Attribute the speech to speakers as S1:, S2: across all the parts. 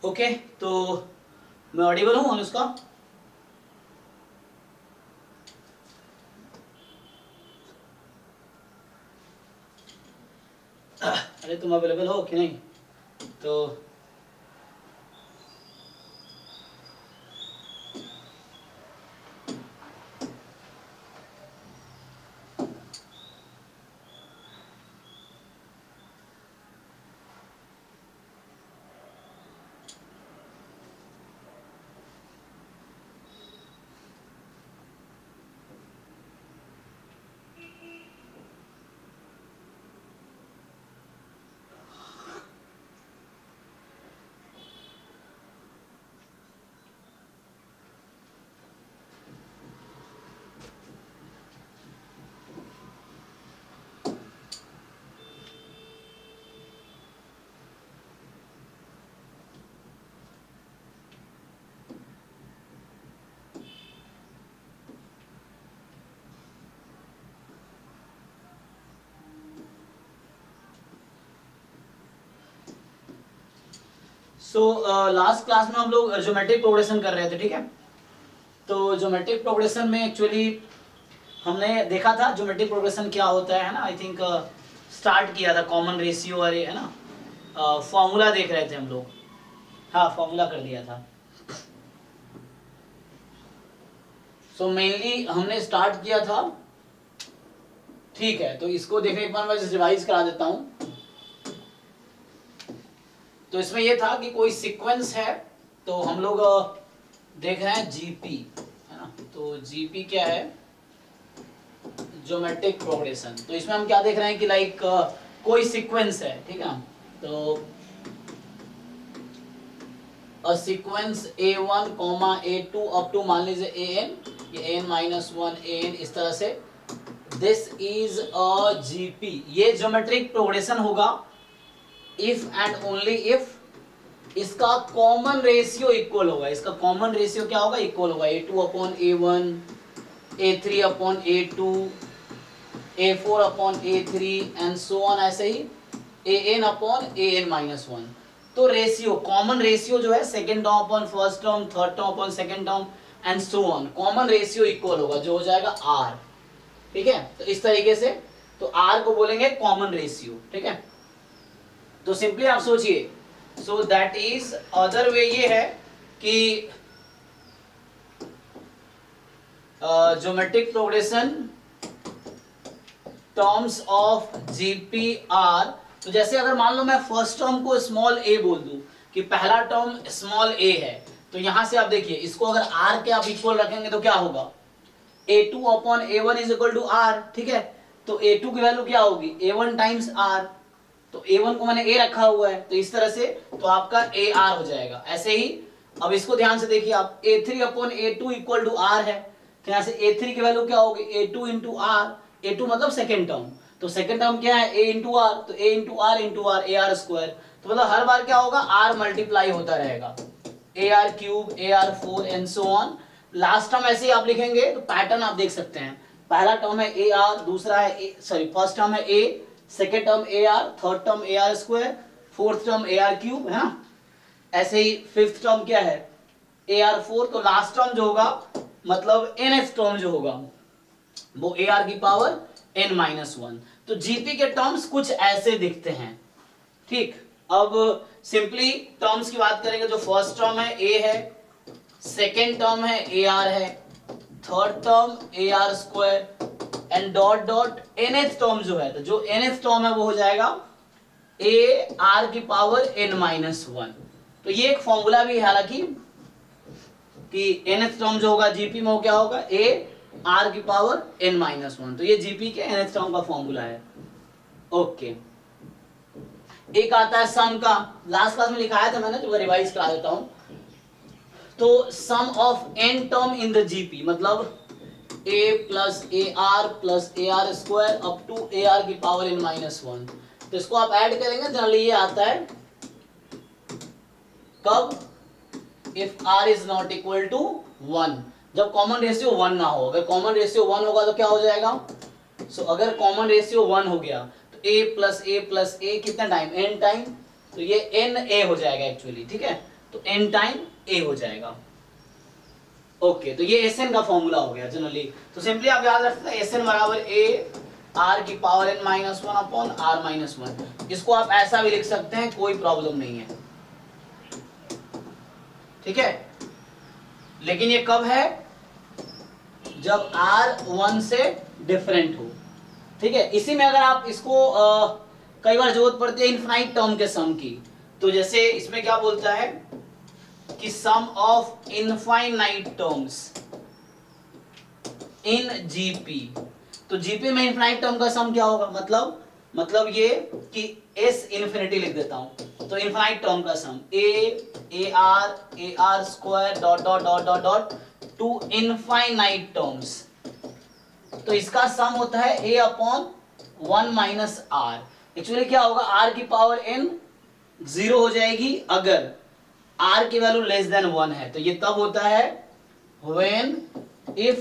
S1: Okay, तो मैं Audible हूँ अनुष्का? अरे तुम अवेलेबल हो कि नहीं? तो लास्ट क्लास में हम लोग ज्योमेट्रिक प्रोग्रेशन कर रहे थे, ठीक है? तो ज्योमेट्रिक प्रोग्रेशन में एक्चुअली हमने देखा था ज्योमेट्रिक प्रोग्रेशन क्या होता है ना। आई थिंक स्टार्ट किया था कॉमन रेशियो और है ना, फॉर्मूला देख रहे थे हम लोग। हाँ, फॉर्मूला कर दिया था। मेनली हमने स्टार्ट किया था, ठीक है? तो इसको देखने एक बार मैं रिवाइज करा देता हूँ। तो इसमें यह था कि कोई सीक्वेंस है, तो हम लोग देख रहे हैं जीपी, है ना? तो जीपी क्या है? Geometric progression. तो इसमें हम क्या देख रहे हैं कि लाइक कोई सीक्वेंस है, ठीक है? तो a sequence a1, a2 up to मान लीजिए an, ये an-1 an, इस तरह से दिस इज अ जीपी। ये ज्योमेट्रिक प्रोग्रेशन होगा इफ एंड ओनली इफ इसका कॉमन रेशियो इक्वल होगा। इसका कॉमन रेशियो क्या होगा? इक्वल होगा a2 upon a1, a3 upon a2, a4 upon a3 and so on, ऐसे ही an अपॉन an-1। तो रेशियो, कॉमन रेशियो जो है second term upon first term, third term upon second term and so on, common ratio equal होगा, जो हो जाएगा r, ठीक है? तो इस तरीके से तो r को बोलेंगे कॉमन रेशियो, ठीक है? तो सिंपली आप सोचिए, so that is other way ये है कि geometric progression terms of GPR. तो जैसे अगर मान लो मैं फर्स्ट टर्म को स्मॉल a बोल दूं कि पहला टर्म स्मॉल a है, तो यहां से आप देखिए इसको अगर r के आप इक्वल रखेंगे तो क्या होगा? a2 upon a1 is equal to r, ठीक है? तो a2 की वैल्यू क्या होगी? a1 times r। तो a1 को मैंने a रखा हुआ है, तो इस तरह से तो आपका ar हो जाएगा। ऐसे ही अब इसको ध्यान से देखिए आप, a3 upon a2 equal to r है, तो यहां से a3 की वैल्यू क्या होगी? a2 into r. a2 मतलब सेकेंड टर्म, तो सेकेंड टर्म क्या है? a इंटू आर, तो a into r into r, a r square. तो मतलब हर बार क्या होगा? r मल्टीप्लाई होता रहेगा, ar cube, ar4 and so on. Last term ऐसे ही आप लिखेंगे तो पैटर्न आप देख सकते हैं। पहला टर्म है ar, दूसरा है सॉरी फर्स्ट टर्म है a, second term ar, third term ar square, fourth term ar cube, है ना? ऐसे ही फिफ्थ टर्म क्या है? ar4। तो लास्ट टर्म जो होगा मतलब nth टर्म जो होगा वो ar की पावर n-1। तो जीपी के टर्म्स कुछ ऐसे दिखते हैं, ठीक? अब सिंपली टर्म्स की बात करेंगे, जो फर्स्ट टर्म है a है, सेकेंड टर्म है ar है, third term ar square and dot dot nth term जो है, तो जो nth टर्म है वो हो जाएगा a r की पावर n-1। तो ये एक फॉर्मूला भी है हालांकि कि nth टर्म जो होगा जीपी में वो क्या होगा? a r की पावर n-1। तो ये जीपी के nth टर्म का फॉर्मूला है। ओके, एक आता है सम का, लास्ट क्लास में लिखाया था मैंने, तो रिवाइज करा देता हूं। तो sum of n term in the GP मतलब a plus a r plus a r square up to a r की पावर n-1। तो इसको आप ऐड करेंगे, जनरली ये आता है कब? If r is not equal to 1, जब कॉमन रेशियो 1 ना हो। अगर कॉमन रेशियो 1 होगा तो क्या हो जाएगा? अगर कॉमन रेशियो 1 हो गया तो a प्लस a कितना टाइम? n टाइम, तो ये n a हो जाएगा एक्चुअली, ठीक है? तो तो n टाइम a हो जाएगा। ओके, तो ये Sn का फॉर्मूला हो गया जनरली। तो सिंपली आप याद रख सकते हैं Sn बराबर a r की power n minus one upon r minus one. इसको आप ऐसा भी लिख सकते हैं, कोई प्रॉब्लम नहीं है, ठीक है। लेकिन ये कब है, जब r 1 से डिफरेंट हो, ठीक है। इसी में अगर आप इसको कई बार जरूरत पड़ती है इनफाइनाइट टर्म के सम की, तो जैसे इसमें क्या बोलता है कि sum of infinite terms in GP. तो जीपी में इनफाइनाइट टर्म का सम क्या होगा, मतलब ये कि s इन्फिनिटी लिख देता हूं, तो इनफाइनाइट टर्म का sum a r square dot dot dot dot dot to infinite terms. तो इसका सम होता है a upon 1 minus r. Actually क्या होगा, r की पावर n 0 हो जाएगी अगर r की वैल्यू लेस देन 1 है। तो ये तब होता है when if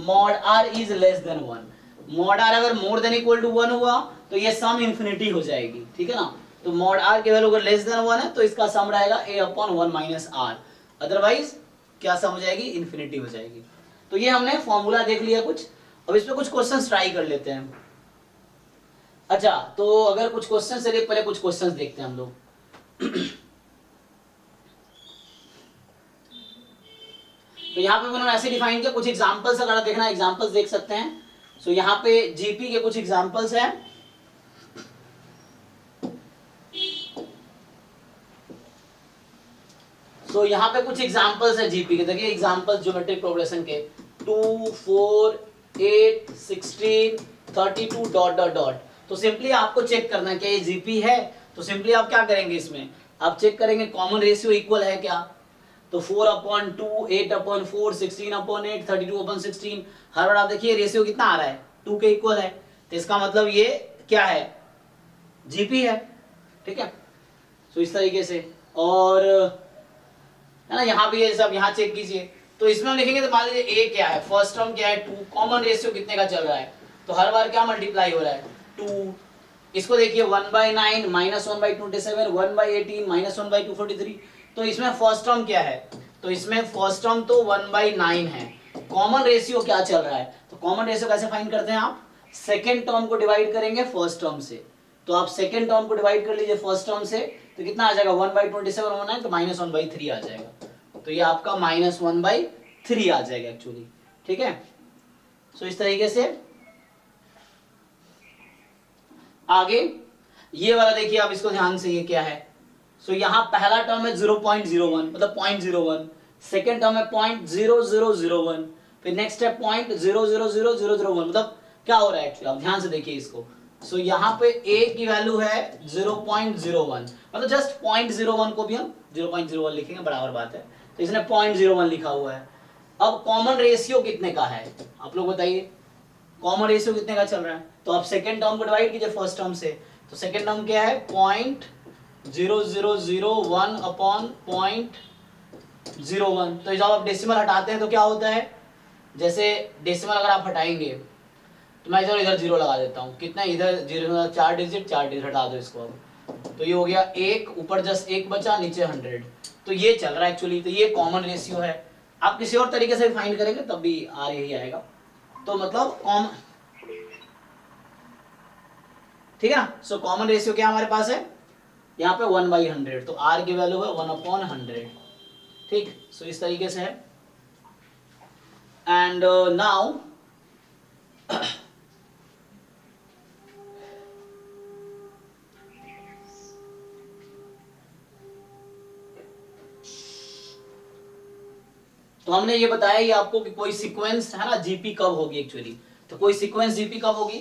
S1: mod r is less than 1। mod r अगर मोर देन इक्वल टू 1 हुआ तो ये सम इंफिनिटी हो जाएगी, ठीक है ना। तो mod r की वैल्यू अगर लेस देन 1 है तो इसका सम रहेगा a upon 1 minus r, otherwise क्या सम हो जाएगी, इंफिनिटी हो जाएगी। तो ये हमने फॉर्मूला देख लिया कुछ। अब इस पे कुछ क्वेश्चंस ट्राई कर लेते हैं। अच्छा, तो अगर कुछ क्वेश्चन से पहले कुछ क्वेश्चंस देखते हैं हम लोग। तो यहाँ पे उन्होंने ऐसे डिफाइन किया, कुछ एग्जांपल्स अगर आप देखना एग्जांपल्स देख सकते हैं। सो यहाँ पे जीपी के कुछ एग्जांपल्स हैं। सो यहाँ पे कुछ एग्जांपल्स है जीपी के, देखिए एग्जांपल्स ज्योमेट्रिक प्रोग्रेशन के 2 4 8 16 32 डॉट डॉट डॉट। तो सिंपली आपको चेक करना है क्या ये जीपी है। तो सिंपली आप क्या करेंगे, इसमें आप चेक करेंगे कॉमन रेशियो इक्वल है क्या। तो 4 अपॉन 2 8 अपॉन 4 16 अपॉन 8 32 अपॉन 16। हर बार आप देखिए रेशियो कितना आ रहा है, 2 के इक्वल है। तो इसका मतलब ये क्या है, जीपी है, ठीक है। सो इस तरीके से, और है ना, यहाँ पे ये सब यहाँ चेक कीजिए। तो इसमें हम लिखेंगे, तो मान लीजिए ए क्या है, फर्स्ट टर्म क्या है 2, कॉमन रेशियो कितने का चल रहा है, तो हर बार क्या मल्टीप्लाई हो रहा है 2। इसको देखिए 1/9 माइनस 1/27 1/18 माइनस 1/243। तो इसमें फर्स्ट टर्म क्या है, तो इसमें फर्स्ट टर्म तो 1/9 है। कॉमन रेशियो क्या चल रहा है, तो कॉमन रेशियो कैसे फाइंड करते हैं आप, सेकेंड टर्म को डिवाइड करेंगे फर्स्ट टर्म से। तो आप सेकेंड टर्म को डिवाइड कर लीजिए फर्स्ट टर्म से, तो कितना आ जाएगा 1/27 होना है, तो -1/3 आ जाएगा। तो ये आपका -1/3 आ जाएगा एक्चुअली, ठीक है। सो इस तरीके से आगे ये वाला देखिए आप इसको ध्यान से, ये क्या है। सो यहाँ पहला टर्म है 0.01 मतलब 0.01, सेकेंड टर्म है 0.0001, फिर नेक्स्ट है 0.000001। मतलब क्या हो रहा है एक्चुअली, आप ध्यान से देखिए इसको। सो यहाँ पे a की वैल्यू है 0.01, मतलब जस्ट 0.01 को भी हम 0.01 लिखेंगे, बराबर बात है। तो इसने 0.01 लिखा हुआ है। अब कॉमन रेशियो कितने का है, आप लोग बताइए, कॉमन रेशियो कितने का चल रहा है। तो आप सेकेंड टर्म को डिवाइड कीजिए फर्स्ट टर्म से। तो सेकेंड टर्म क्या है 0.0001 अपॉन 0.01। तो जब आप डेसिमल हटाते हैं तो क्या होता है, जैसे डेसिमल अगर आप हटाएंगे तो मैं इधर 0 लगा देता हूँ, कितना इधर 0 4 डिजिट हटा दो इसको। अब तो ये हो गया 1, ऊपर जस्ट 1 बचा, नीचे 100। तो ये चल रहा है एक्चुअली। तो ये कॉमन रेशियो है। आप किसी और तरीके से फाइंड करेंगे तब भी आर यही आएगा। तो मतलब कॉमन, ठीक है ना। सो कॉमन रेशियो क्या हमारे पास है यहाँ पे 1/100। तो r की वैल्यू है 1/100, ठीक। सो इस तरीके से है। एंड नाउ तो हमने ये बताया ये आपको कि कोई सीक्वेंस है ना जीपी कब होगी एक्चुअली। तो कोई सीक्वेंस जीपी कब होगी,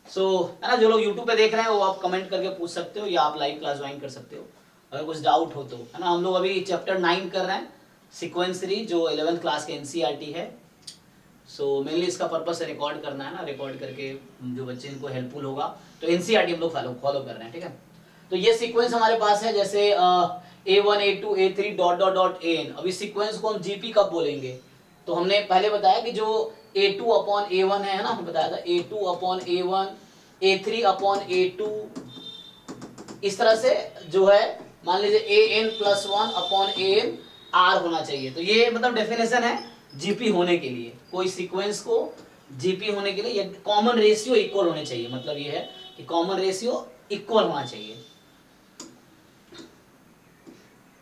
S1: सो है ना, जो लोग यूट्यूब पे देख रहे हैं वो आप कमेंट करके पूछ सकते हो, या आप लाइव क्लास ज्वाइन कर सकते हो अगर कुछ डाउट हो तो, है ना। हम लोग अभी चैप्टर 9 कर रहे हैं, सीक्वेंस 3, जो 11th क्लास के एनसीईआरटी है। सो मेनली इसका पर्पस है रिकॉर्ड करना, है ना, रिकॉर्ड करके जो बच्चे इनको हेल्पफुल होगा। तो एनसीईआरटी हम लोग फॉलो कर रहे हैं, ठीक है। तो ये सीक्वेंस हमारे पास है, जैसे A1 A2 A3 dot dot dot AN। अभी सीक्वेंस को हम जीपी कब बोलेंगे, तो हमने पहले बताया कि जो A2 अपॉन A1 है ना, हमने बताया था A2 upon A1 A3 upon A2, इस तरह से जो है मान लीजिए an+1/an r होना चाहिए। तो ये मतलब डेफिनेशन है जीपी होने के लिए, कोई सीक्वेंस को जीपी होने के लिए कॉमन रेशियो इक्वल होने चाहिए। मतलब ये है कि कॉमन रेशियो इक्वल होना चाहिए।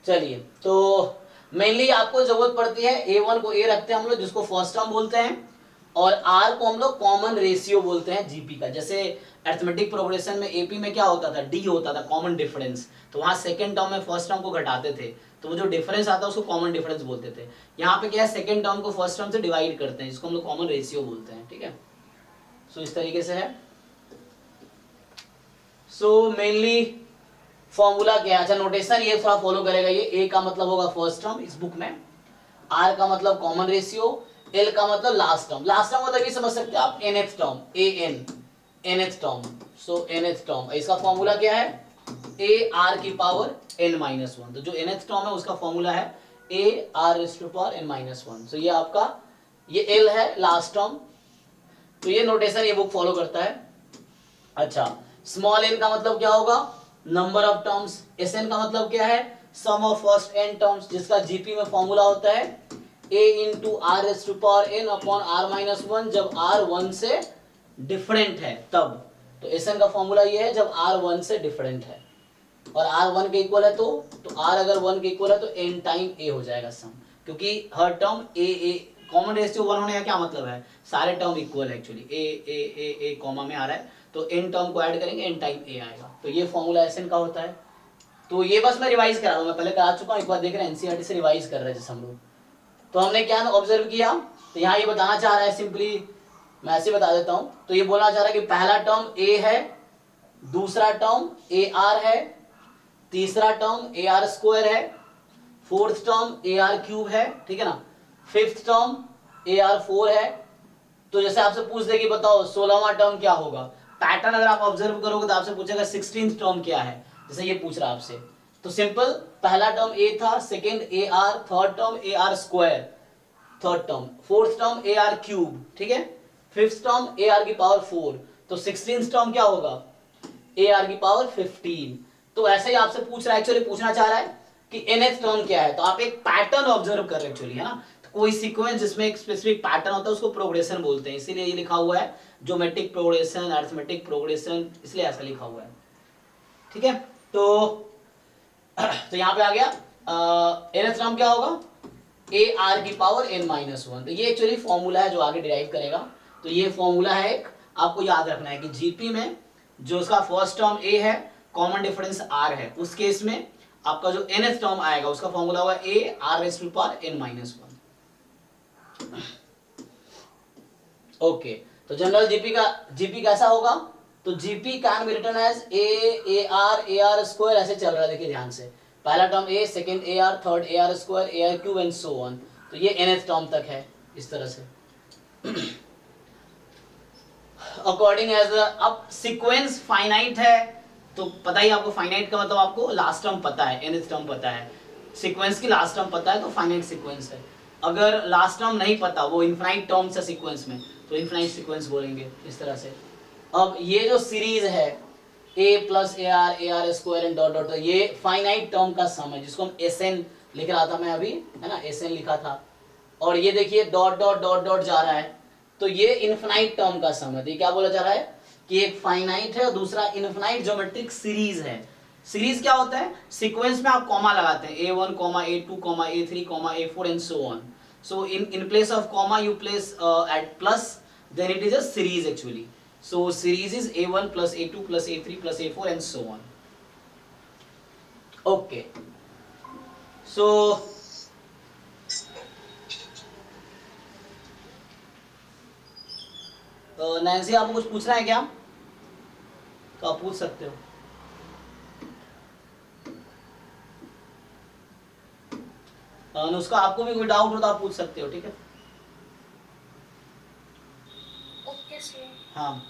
S1: चलिए, तो मेनली आपको जरूरत पड़ती है a1 को a रखते हैं हम लोग, जिसको फर्स्ट टर्म बोलते हैं, और r को हम लोग कॉमन रेशियो बोलते हैं जीपी का। जैसे अरिथमेटिक प्रोग्रेशन में एपी में क्या होता था, d होता था कॉमन डिफरेंस, तो वहां सेकंड टर्म में फर्स्ट टर्म को घटाते थे, तो वो जो डिफरेंस आता है उसको कॉमन डिफरेंस बोलते थे। यहाँ पे क्या है, सेकंड टर्म को फर्स्ट टर्म से डिवाइड करते हैं, जिसको हम लोग कॉमन रेशियो बोलते हैं। ठीक है, सो इस तरीके से है। सो मेनली फॉर्मूला क्या है, अच्छा नोटेशन ये थोड़ा फॉलो करेगा। ये ए का मतलब होगा फर्स्ट टर्म इस बुक में, आर का मतलब कॉमन रेशियो, एल का मतलब लास्ट टर्म। लास्ट टर्म मतलब ये समझ सकते हैं आप nth टर्म, nth टर्म। सो nth टर्म, इसका फॉर्मूला क्या है, a r की पावर n-1। तो जो nth टर्म है उसका फॉर्मूला है a r⁻n-1। सो ये आपका ये l है लास्ट टर्म। तो ये नोटेशन ये बुक फॉलो करता है। अच्छा, स्मॉल n का मतलब क्या होगा, नंबर ऑफ टर्म्स। Sn का मतलब क्या है, सम ऑफ फर्स्ट n टर्म्स, जिसका जीपी में फॉर्मूला होता है a × r⁻n/r-1, जब r 1 से डिफरेंट है तब। तो Sn का फॉर्मूला ये है जब r 1 से डिफरेंट है, और r 1 के इक्वल है तो r अगर 1 के इक्वल है तो n टाइम a हो जाएगा सम, क्योंकि हर टर्म a कॉमन रेशियो 1 होने का क्या मतलब है, सारे टर्म इक्वल है एक्चुअली, a कॉमा में आ रहा है तो n टर्म को ऐड करेंगे n टाइम a आएगा। तो ये फॉर्मूला Sn का होता है। तो ये बस मैं रिवाइज करा रहा हूँ, मैं पहले करा चुका हूँ, एक बार देख रहे हैं एनसीईआरटी से रिवाइज कर रहे हैं जैसे हम लोग। तो हमने क्या ऑब्जर्व किया, तो यहाँ ये बताना चाह रहा है, सिंपली मैं ऐसे बता देता हूँ। तो ये बोलना चाह रहा है कि पहला टर्म a है, दूसरा टर्म ar है, तीसरा टर्म ar² है, फोर्थ टर्म ar³ है, ठीक है ना, फिफ्थ टर्म ar4 है। तो जैसे आपसे पूछ दे कि बताओ 16वां टर्म क्या होगा, पैटर्न अगर आप ऑब्जर्व करोगे तो आपसे पूछेगा 16th टर्म क्या है, जैसे ये पूछ रहा है आपसे। तो सिंपल, पहला टर्म a था, second ar, third term ar², third term, fourth term ar³, ठीक है, फिफ्थ टर्म ar⁴। तो 16th टर्म क्या होगा, ar⁻15। तो ऐसे ही आपसे पूछ रहा है, एक्चुअली पूछना चाह रहा है कि nth टर्म क्या है। तो आप एक पैटर्न ऑब्जर्व कर रहे हैं एक्चुअली, है ना। तो कोई सीक्वेंस जिसमें एक स्पेसिफिक पैटर्न होता है उसको प्रोग्रेशन बोलते हैं, इसीलिए ये लिखा हुआ है ज्योमेट्रिक प्रोग्रेशन, अरिथमेटिक प्रोग्रेशन, इसलिए ऐसा लिखा हुआ है। ठीक है, तो यहाँ पे आ गया nth टर्म क्या होगा, ar⁻n-1। तो ये एक्चुअली फॉर्मूला है जो आगे डिराइव करेगा। तो ये फॉर्मूला है एक, आपको याद रखना है कि जीपी में जो उसका फर्स्ट टर्म a है, कॉमन डिफरेंस r है, उस केस में आपका जो nth टर्म आएगा उसका फॉर्मूला होगा a r⁻n-1। ओके, तो जनरल जीपी कैसा होगा, तो GP can be written as a ar² ऐसे चल रहा है, देखिए ध्यान से, पहला term a, second ar, third ar², ar³ and so on. तो ये nth टर्म तक है इस तरह से। अकॉर्डिंग एज अब सीक्वेंस फाइनाइट है, तो पता ही आपको, फाइनाइट का मतलब आपको लास्ट टर्म पता है, nth टर्म पता है, सीक्वेंस की लास्ट टर्म पता है, तो फाइनाइट सीक्वेंस है। अगर लास्ट टर्म नहीं पता, वो इनफाइनाइट टर्म्स है सीक्वेंस में, तो इनफाइनाइट सीक्वेंस बोलेंगे इस तरह से। अब ये जो सीरीज है a + ar, ar² and dot dot, ये फाइनाइट टर्म का सम है, जिसको हम Sn लिख रहा था मैं अभी, है ना, Sn लिखा था। और ये देखिए डॉट डॉट डॉट डॉट जा रहा है, तो ये इनफाइनाइट टर्म का सम है। तो ये क्या बोला जा रहा है कि एक फाइनाइट है और दूसरा इनफाइनाइट ज्योमेट्रिक सीरीज है। सीरीज क्या होता है, सीक्वेंस में आप कॉमा लगाते हैं, a1, a2, a3, a4 and so on. So in place of comma you place at plus, then it is a series actually. So series is a1 plus a2 plus a3 plus a4 and so on. Okay. So Nancy आपको कुछ पूछना है क्या, तो आप पूछ सकते हो। उसका आपको भी कोई डाउट हो तो आप पूछ सकते हो, ठीक है।
S2: Okay sir.
S1: हाँ,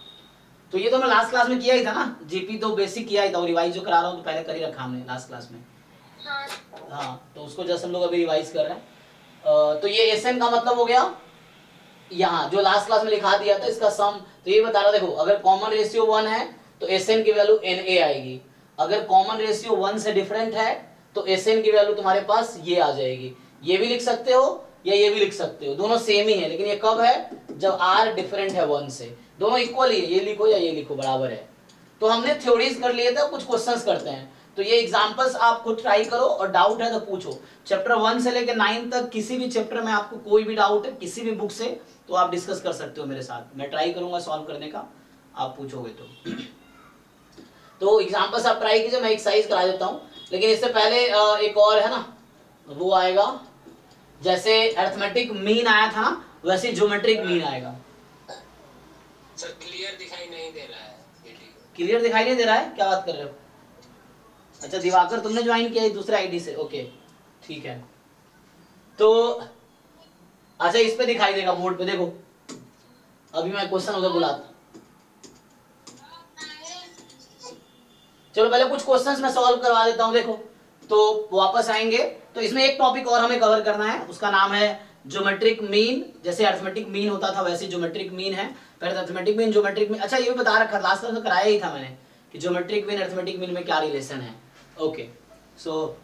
S1: तो ये तो मैं लास्ट क्लास में किया ही था ना, जीपी तो बेसिक किया ही था, रिवाइज जो करा रहा हूँ तो पहले कर ही रखा हमने लास्ट क्लास में। हाँ, तो उसको जस्ट हम लोग अभी रिवाइज कर रहे हैं। तो ये Sn का मतलब हो गया, यहाँ जो लास्ट क्लास में लिखा दिया था इसका सम। तो ये बता रहा, देखो अगर कॉमन रेशियो 1 है तो Sn की वैल्यू Na आएगी, अगर कॉमन रेशियो 1 से डिफरेंट है तो एस एन की वैल्यू तुम्हारे पास ये आ जाएगी। ये भी लिख सकते हो या ये भी लिख सकते हो, दोनों सेम ही है, लेकिन ये कब है, जब आर डिफरेंट है 1 से। दोनों इक्वल ही है, ये लिखो या ये लिखो बराबर है। तो हमने थ्योरीज कर लिए थे, कुछ क्वेश्चंस करते हैं। तो ये एग्जांपल्स आप खुद ट्राई करो और डाउट है तो पूछो। चैप्टर 1 से लेकर 9 तक किसी भी चैप्टर में आपको कोई भी डाउट है किसी भी बुक से, तो आप डिस्कस कर सकते हो मेरे साथ। मैं ट्राई करूंगा सॉल्व करने का, आप पूछोगे तो एग्जांपल्स आप ट्राई कीजिए, मैं एक्सरसाइज करा देता हूं। लेकिन इससे पहले एक और है ना, वो आएगा जैसे अरिथमेटिक मीन आया था ना, वैसे ज्योमेट्रिक मीन आएगा।
S3: सर क्लियर दिखाई नहीं दे रहा है।
S1: क्लियर दिखाई नहीं दे रहा है, क्या बात कर रहे हो? अच्छा दिवाकर तुमने ज्वाइन किया है दूसरे आईडी से, ओके ठीक है। तो अच्छा इस पे दिखाई देगा बोर्ड पे, देखो अभी मैं क्वेश्चन उधर बुलाता। चलो पहले कुछ क्वेश्चंस मैं सॉल्व करवा देता हूं, देखो तो वापस आएंगे। तो इसमें एक टॉपिक और हमें कवर करना है, उसका नाम है ज्योमेट्रिक मीन। जैसे अरिथमेटिक मीन होता था वैसे ज्योमेट्रिक मीन है। पहले अरिथमेटिक मीन, ज्योमेट्रिक मीन, अच्छा ये भी बता रखा लास्ट क्लास में कराया ही था मैंने कि ज्योमेट्रिक मीन अरिथमेटिक मीन में क्या रिलेशन है। ओके सो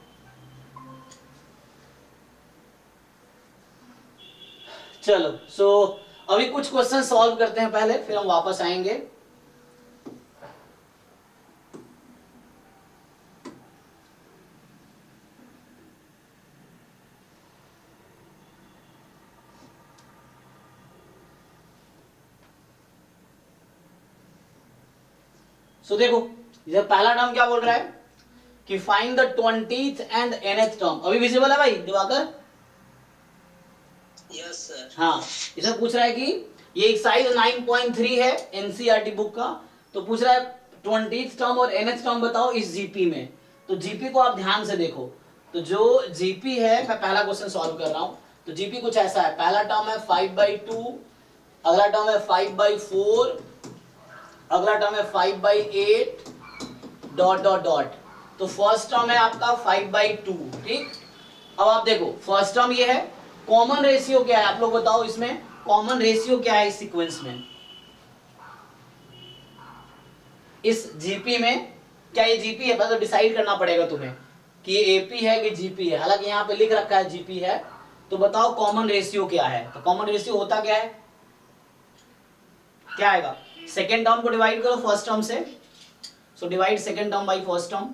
S1: चलो अभी कुछ क्वेश्चन सॉल्व करते हैं पहले, फिर हम वापस आएंगे। देखो ये पहला टर्म क्या बोल रहा है कि find the 20th and nth term. अभी विजिबल है भाई दिवाकर?
S3: Yes sir.
S1: हाँ, इसे पूछ रहा है कि ये एक्सरसाइज 9.3 है एनसीईआरटी बुक का। तो पूछ रहा है 20th टर्म और nth टर्म बताओ इस जीपी में। तो जीपी को आप ध्यान से देखो, तो जो जीपी है, मैं पहला क्वेश्चन सॉल्व कर रहा हूं। तो जीपी कुछ ऐसा है, पहला टर्म है 5/2, अगला टर्म है 5/4, अगला टर्म है 5/8 डॉट डॉट डॉट। तो फर्स्ट टर्म है आपका 5/2, ठीक। अब आप देखो फर्स्ट टर्म ये है, कॉमन रेशियो क्या है आप लोग बताओ, इसमें कॉमन रेशियो क्या है इस सीक्वेंस में, इस जीपी में? क्या ये जीपी है? पहले तो डिसाइड करना पड़ेगा तुम्हें कि ये एपी है कि जीपी है। हालांकि यहाँ पे लिख रखा है जीपी है, तो बताओ कॉमन रेशियो क्या है। तो कॉमन रेशियो होता क्या है, क्या आएगा? सेकेंड टर्म को डिवाइड करो फर्स्ट टर्म से, so divide second term by first term.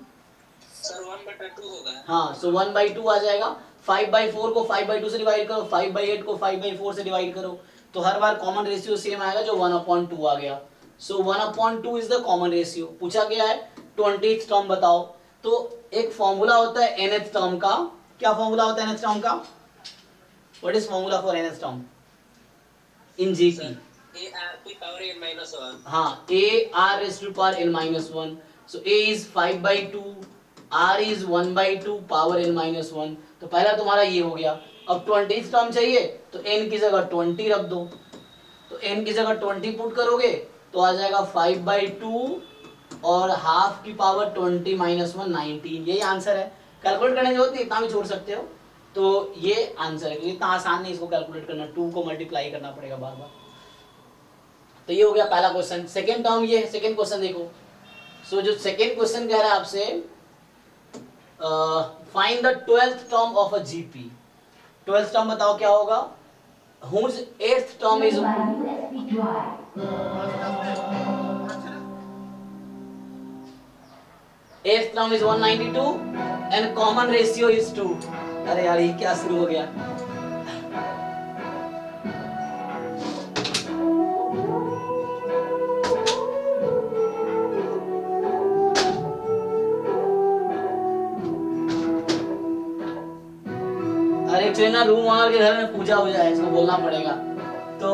S3: Sir 1/2 होगा।
S1: हाँ, सो 1/2 आ जाएगा। 5/4 को 5/2 से डिवाइड करो, 5/8 को 5/4 से डिवाइड करो, तो हर बार कॉमन रेशियो सेम आएगा जो 1/2 आ गया। सो 1/2 इज द कॉमन रेशियो। पूछा गया है 20th टर्म बताओ। तो एक फॉर्मूला होता है nth टर्म का। क्या फॉर्मूला होता है nth टर्म का? What is formula for nth term in GP?
S3: AR⁴
S1: हाँ, AR raised to power n-1. So A is 5/2, R is 1/2 power n-1. तो पहला तुम्हारा ये हो गया। अब 20th टर्म चाहिए तो n की जगह 20 रख दो। तो n की जगह 20 पुट करोगे तो आ जाएगा 5/2 और हाफ की पावर 20 - 1 19। यही आंसर है। कैलकुलेट करने की जरूरत नहीं, इतना भी छोड़ सकते हो। तो ये आंसर है, क्योंकि इतना आसान नहीं इसको कैलकुलेट करना, 2 को मल्टीप्लाई करना पड़ेगा बार बार। तो ये हो गया पहला क्वेश्चन। सेकेंड टर्म ये है, सेकेंड क्वेश्चन देखो। सो जो सेकेंड क्वेश्चन कह रहा है आपसे, find the 12th term of a GP. 12th term बताओ क्या होगा? whose 8th term is 8th term is 192 and common ratio is 2। अरे यार ये क्या शुरू हो गया? अरे एक्चुअली ना रूम वाले के घर में पूजा हो जाए, इसको बोलना पड़ेगा। तो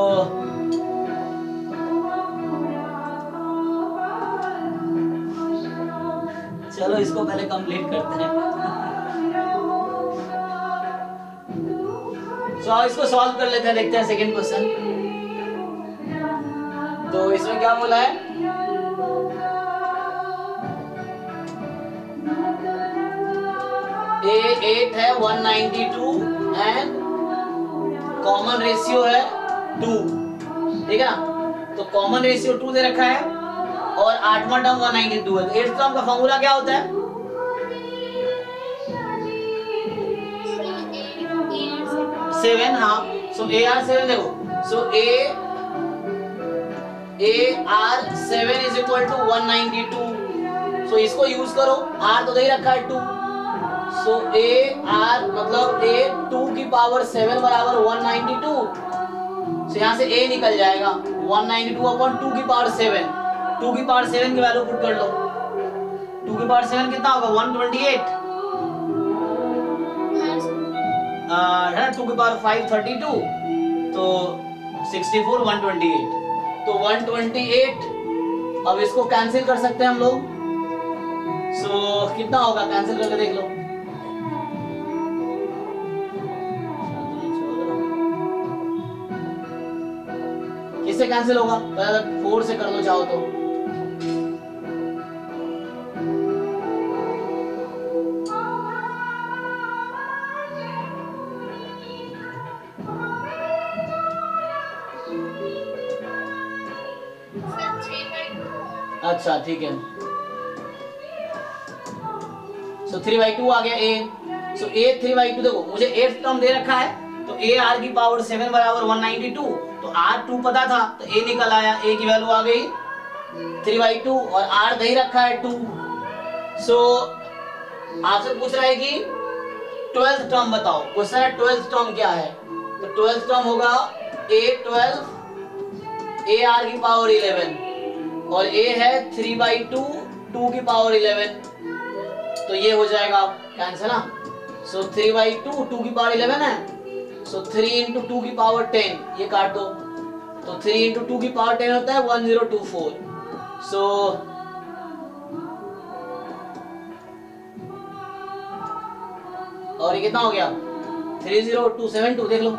S1: चलो इसको पहले कंप्लीट करते हैं। तो इसको सॉल्व कर लेते हैं, देखते हैं सेकंड क्वेश्चन। तो इसमें क्या बोला है? A8 है 192 एंड कॉमन रेशियो है 2, ठीक है ना? तो कॉमन रेशियो 2 दे रखा है और 8वां टर्म 192 है, तो 8th टर्म का फॉर्मूला क्या होता है? सेवन, हाँ। सो AR7 देखो, सो AR7 इज इक्वल टू 192। सो इसको यूज करो, R तो दे रखा है 2, सो AR मतलब A 2 की पावर 7 बराबर 192। सो यहाँ से A निकल जाएगा 192 अपॉन 2 की पावर 7। 2 की पावर 7 की वैल्यू पुट कर लो, 2 की पावर 7 कितना होगा? 128 है ना, 2 की पावर 5 32, तो 64 128, तो 128। अब इसको कैंसिल कर सकते हैं हम लोग, सो कितना होगा? कैंसिल करके देख लो। किससे कैंसिल होगा? अगर 4 से कर लो चाहो तो। अच्छा ठीक है, सो 3/2 आ गया A। सो A 3/2, देखो मुझे 8th टर्म दे रखा है, तो A R की पावर 7 बराबर 192, तो R 2 पता था, तो A निकल आया, A की वैल्यू आ गई 3/2 और R दे रखा है 2। सो आपसे पूछ रहा है कि 12th टर्म बताओ, क्वेश्चन है 12th टर्म क्या है, तो 12th टर्म होगा A12 AR की पावर 11 और A है 3/2 2 की पावर 11, तो ये हो जाएगा कैंसिल ना। सो 3/2 2 की पावर 11 है, सो 3 इंटू 2 की पावर 10, ये काट दो, तो 3 इंटू 2 की पावर 10 होता है 1024। सो और ये कितना हो गया? 30272, देख लो,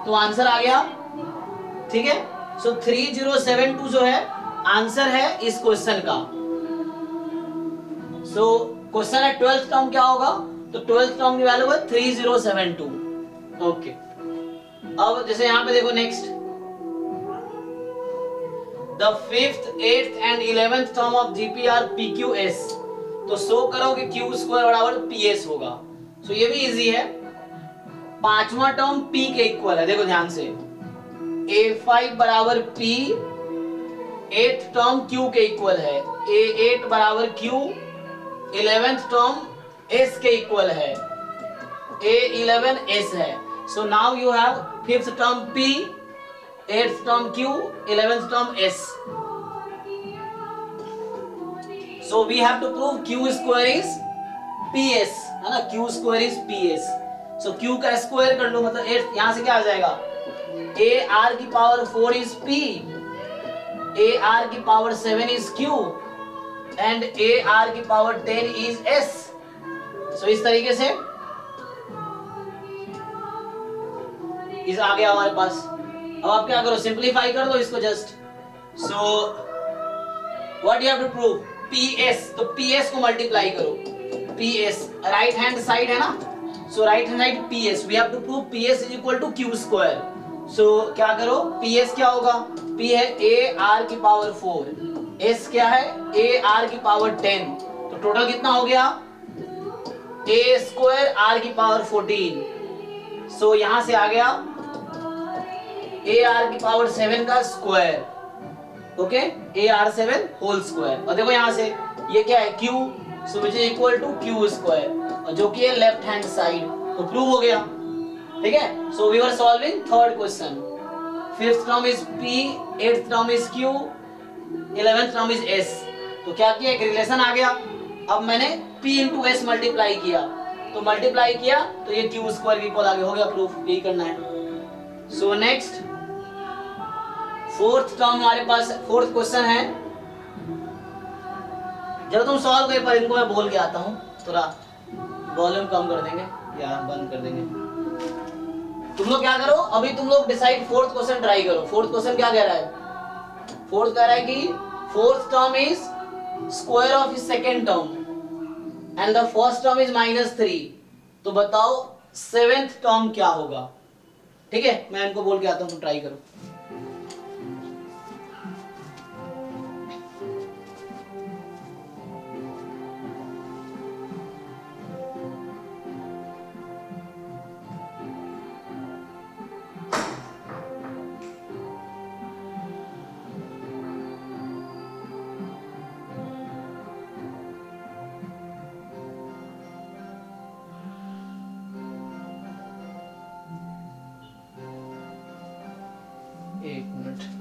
S1: तो आंसर आ गया। ठीक है, सो 3072 जो है आंसर है इस क्वेश्चन का। सो क्वेश्चन है 12th टर्म क्या होगा, तो 12th टर्म की वैल्यू है 3072। ओके, अब जैसे यहाँ पे देखो next, the 5th 8th and 11th term of GPR PQS, तो शो करो कि Q स्क्वायर बराबर PS होगा। सो ये भी इजी है, 5वां टर्म P के इक्वल है, देखो ध्यान से, A5 बराबर P, 8th टर्म Q के इक्वल है, A8 बराबर Q, 11th टर्म S के इक्वल है, A11 S है। So now you have 5th term P, 8th term Q, 11th term S। So we have to prove Q square is PS, है ना, Q square is PS। So Q का square कर लो, मतलब 8, यहाँ से क्या आ जाएगा? AR की पावर 4 is P, AR की power 7 is Q and AR की पावर 10 is S। So इस तरीके से इस आ गया हमारे पास। अब आप क्या करो, सिंप्लीफाई कर दो इसको just. So what you have to prove? PS, तो PS को मल्टीप्लाई करो, PS राइट हैंड साइड है ना, so right hand side PS, we have to prove PS is equal to Q square. So क्या करो, PS क्या होगा? P है AR की पावर 4, S क्या है? AR की पावर 10, तो टोटल कितना हो गया? A स्क्वायर R की पावर 14। सो यहां से आ गया AR की पावर 7 का square, okay, AR7 whole square. और देखो यहां से ये क्या है? Q, so which is equal to Q square, और जो कि है लेफ्ट हैंड साइड, तो प्रूव हो गया। ठीक है, so we were solving third question. 5th term is P, 8th term is Q, 11th term is S। तो क्या किया, एक रिलेशन आ गया। अब मैंने P इंटू S मल्टीप्लाई किया, तो मल्टीप्लाई किया तो ये Q स्क्वायर के इक्वल आगे हो गया, प्रूफ यही करना है। सो नेक्स्ट 4th टर्म हमारे पास, 4th क्वेश्चन है। जब तुम सॉल्व कर पर इनको मैं बोल के आता हूँ, थोड़ा वॉल्यूम कम कर देंगे या बंद कर देंगे। तुम लोग क्या करो, अभी तुम लोग डिसाइड 4th क्वेश्चन ट्राई करो। 4th क्वेश्चन क्या कह रहा है? 4th कह रहा है कि 4th term is square of second term and the first term is -3, तो बताओ 7th टर्म क्या होगा? ठीक है, मैं इनको बोल के आता हूँ, तुम ट्राई करो। मिनट।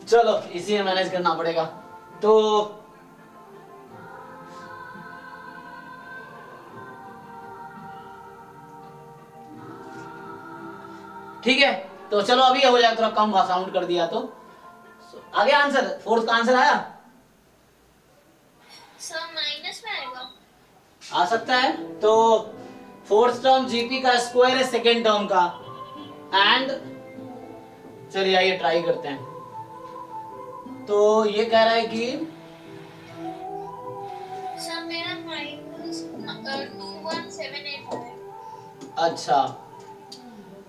S1: चलो इसी में मैनेज करना पड़ेगा। तो ठीक है, तो चलो अभी हो जाए, थोड़ा कम साउंड कर दिया तो आ गया आंसर। फोर्थ का आंसर आया। आ सकता है। तो फोर्थ टर्म जीपी का स्क्वायर है सेकेंड टर्म का, एंड चलिए आइए ट्राई करते हैं। तो ये कह रहा है कि
S2: सर मेरा माइनस 2178 है।
S1: अच्छा,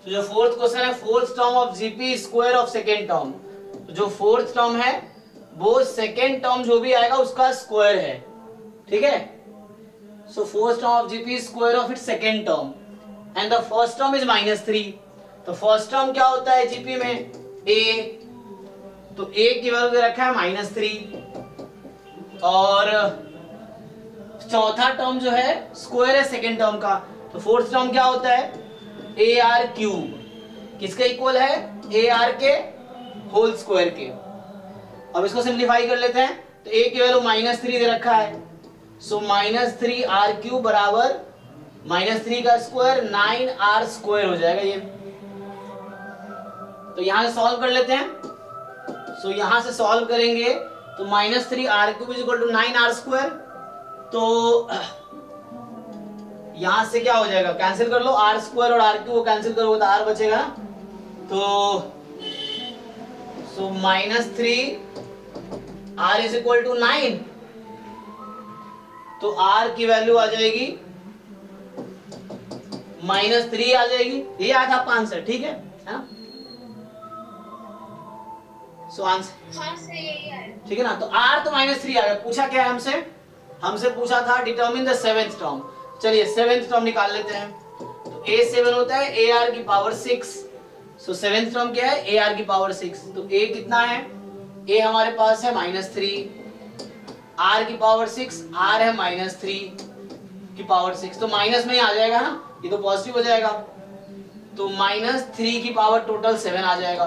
S1: तो जो फोर्थ क्वेश्चन है fourth term of GP square of second term, तो जो फोर्थ टर्म है वो सेकेंड टर्म जो भी आएगा उसका स्क्वायर है, ठीक है। So fourth term of GP square of its second term and the first term is -3। तो फर्स्ट टर्म क्या होता है जीपी में, a, तो a की वैल्यू दे रखा है -3, और चौथा टर्म जो है स्क्वायर है सेकेंड टर्म का, तो फोर्थ टर्म क्या होता है AR3, किसके इक्वल है AR के होल स्क्वायर के। अब इसको सिंप्लीफाई कर लेते हैं, तो a की वैल्यू -3 दे रखा है, सो -3R³ बराबर -3 का स्क्वायर 9R स्क्वायर हो जाएगा ये। तो यहां से सॉल्व कर लेते हैं, सो यहां से सॉल्व करेंगे तो -3R³ = 9R स्क्वायर, तो यहां से क्या हो जाएगा, कैंसिल कर लो, R स्क्वायर और R³ को कैंसिल करोगे तो R बचेगा ना, तो सो -3R = 9, तो R की वैल्यू आ जाएगी -3 आ जाएगी। ये आया था आपका आंसर, ठीक है ना। सो आंसर
S2: हाँ सर यही आया।
S1: ठीक है ना, तो R तो -3 आ गया। पूछा क्या है हमसे, हमसे पूछा था डिटरमिन द सेवेंथ टर्म। चलिए सेवेंथ टर्म निकाल लेते हैं। तो A7 होता है AR की पावर 6, सो सेवेंथ टर्म क्या है AR की पावर 6, तो A कितना है, A हमारे पास है -3, R की पावर 6, R है -3 की पावर 6, तो माइनस में ही आ जाएगा ना, ये तो पॉजिटिव हो जाएगा, तो -3 की पावर टोटल 7 आ जाएगा।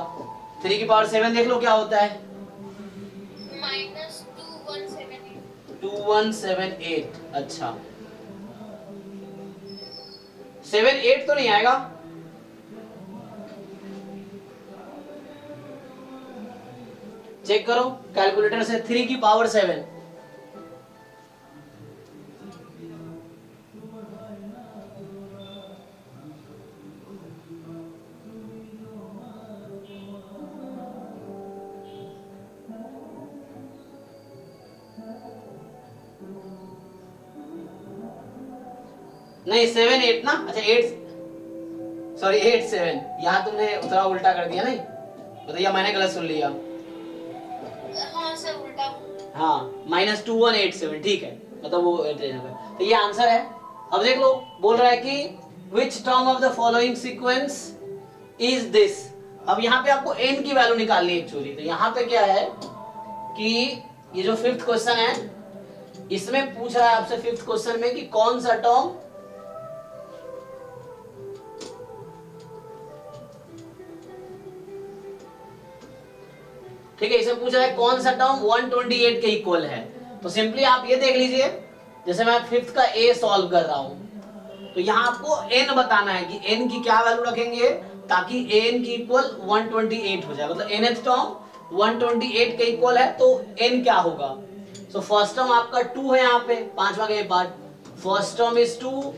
S1: 3 की पावर 7 देख लो क्या होता है,
S2: -2178।
S1: 2178। अच्छा 78 तो नहीं आएगा, चेक करो कैलकुलेटर से, 3 की पावर 7, नहीं 7 8 ना, अच्छा 8 सॉरी 8 7, यहाँ तुमने थोड़ा उल्टा कर दिया, नहीं बताइए मैंने गलत सुन लिया।
S2: हाँ सर उल्टा।
S1: हाँ -2187, ठीक है, मतलब वो तो ये आंसर है। अब देख लो बोल रहा है कि which term of the following sequence is this. अब यहाँ पे आपको n की वैल्यू निकालनी है एक्चुअली, तो यहाँ पे क्या है कि ये जो फिफ्थ क्वेश्चन है इसमें पूछ रहा है आपसे फिफ्थ क्वेश्चन में कि कौन सा टर्म ठीक है, इसे पूछ रहा है कौन सा टर्म 128 के इक्वल है। तो सिंपली आप ये देख लीजिए, जैसे मैं फिफ्थ का a सॉल्व कर रहा हूं, तो यहाँ आपको n बताना है कि n की क्या वैल्यू रखेंगे ताकि n की इक्वल 128 हो जाए, मतलब nth टर्म 128 के इक्वल है तो n क्या होगा। सो फर्स्ट टर्म आपका 2 है, यहाँ पे पांचवा का part, first term is 2,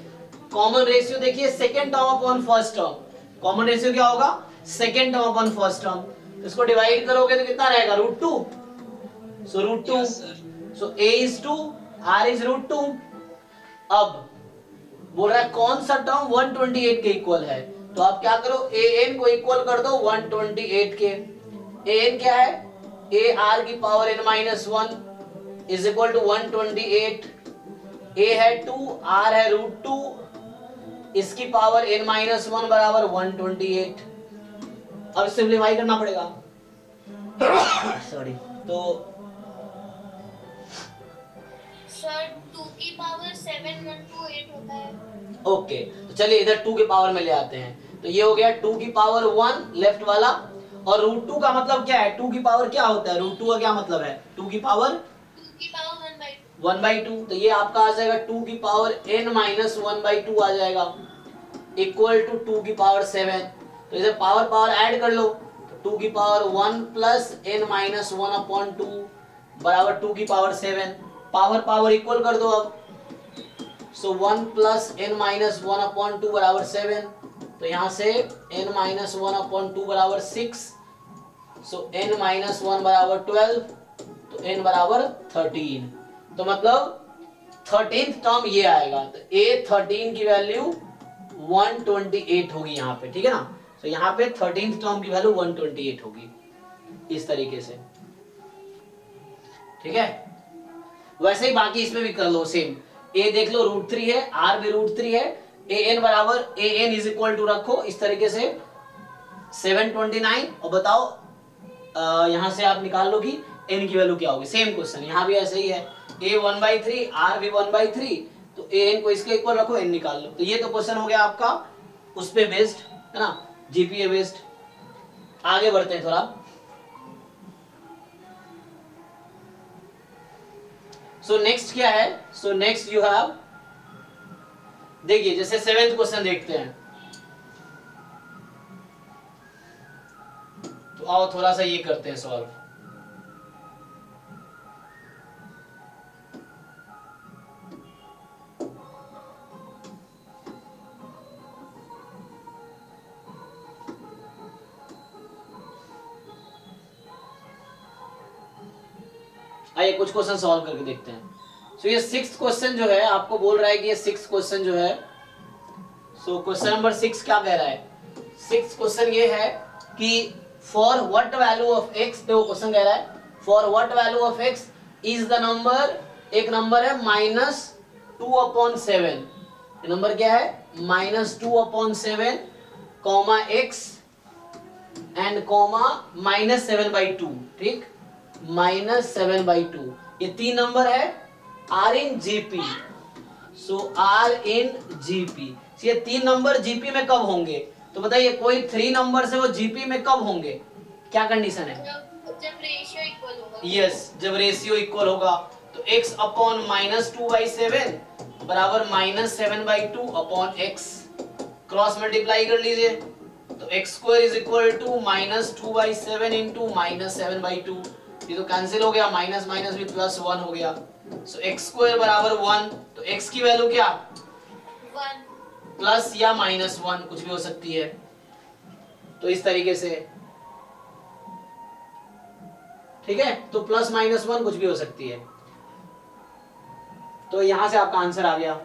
S1: common ratio देखिए second term upon first term, common ratio क्या होगा second term upon first term, इसको डिवाइड करोगे तो कितना रहेगा √2, सो √2, सो a is 2, r is √2। अब बोल रहा है कौन सा टर्म 128 के इक्वल है, तो आप क्या करो an को इक्वल कर दो 128 के। an क्या है ar की power n-1 is equal to 128, a है 2, r है √2, इसकी पावर n-1 बराबर 128। अब सिंप्लीफाई करना पड़ेगा सॉरी, तो
S2: सर 2 की पावर 7 128 होता है।
S1: ओके, तो चलिए इधर 2 के पावर में ले आते हैं, तो ये हो गया 2 की पावर 1 लेफ्ट वाला, और √2 का मतलब क्या है, 2 की पावर क्या होता है, √2 का क्या मतलब है 2 की पावर 1/2, तो ये आपका आ जाएगा 2 की पावर n-1/2 आ जाएगा इक्वल टू 2 की पावर 7। तो इधर पावर पावर ऐड कर लो, तो 2 की पावर 1 प्लस n-1/2 बराबर 2 की पावर 7, पावर पावर इक्वल कर दो। अब सो 1 प्लस n माइनस 1/2 बराबर 7, तो यहाँ से n माइनस 1/2 बराबर 6, सो n माइनस 1 बराबर 12, तो n बराबर 13, तो मतलब 13th टर्म ये आएगा, तो A13 की वैल्यू 128 होगी यहाँ पे, ठीक है ना। तो यहाँ पे 13th टर्म की वैल्यू 128 होगी इस तरीके से, ठीक है। वैसे ही बाकी इसमें भी कर लो सेम, a देख लो √3 है, r भी √3 है, an बराबर an इज इक्वल टू रखो इस तरीके से 729, और बताओ यहां से आप निकाल लो कि n की वैल्यू क्या होगी। सेम क्वेश्चन यहाँ भी ऐसे ही है, a 1/3 r भी 1/3, तो an को इसके इक्वल रखो, n निकाल लो। तो ये तो क्वेश्चन हो गया आपका उस पे बेस्ड, है ना, जीपीए बेस्ड। आगे बढ़ते हैं थोड़ा। सो नेक्स्ट क्या है, सो नेक्स्ट यू हैव, देखिए जैसे 7th क्वेश्चन देखते हैं, तो आओ थोड़ा सा ये करते हैं सॉल्व। आइए कुछ क्वेश्चन सॉल्व करके देखते हैं। सो ये 6th क्वेश्चन जो है आपको बोल रहा है कि ये 6th क्वेश्चन जो है, सो क्वेश्चन नंबर 6 क्या कह रहा है, 6th क्वेश्चन ये है कि for what value of x, देखो क्वेश्चन कह रहा है for what value of x is the number, एक नंबर है -2/7, ये नंबर क्या है -2/7, कॉमा x एंड कॉमा -7/2, ठीक, -7/2, ये 3 नंबर है are in GP. So are in GP, ये 3 नंबर जीपी में कब होंगे, तो बताइए कोई 3 नंबर से वो जीपी में कब होंगे, क्या कंडीशन है,
S2: जब रेशियो इक्वल होगा।
S1: यस, जब रेशियो इक्वल होगा, तो x अपॉन -2/7 बराबर -7/2/x, क्रॉस मल्टीप्लाई कर लीजिए, तो x² is equal to -2/7 into -7/2, ये तो कैंसिल हो गया, माइनस माइनस भी +1 हो गया, सो x² बराबर 1, तो x की वैल्यू क्या
S2: 1,
S1: प्लस या -1 कुछ भी हो सकती है, तो इस तरीके से, ठीक है, तो +-1 कुछ भी हो सकती है, तो यहां से आपका आंसर आ गया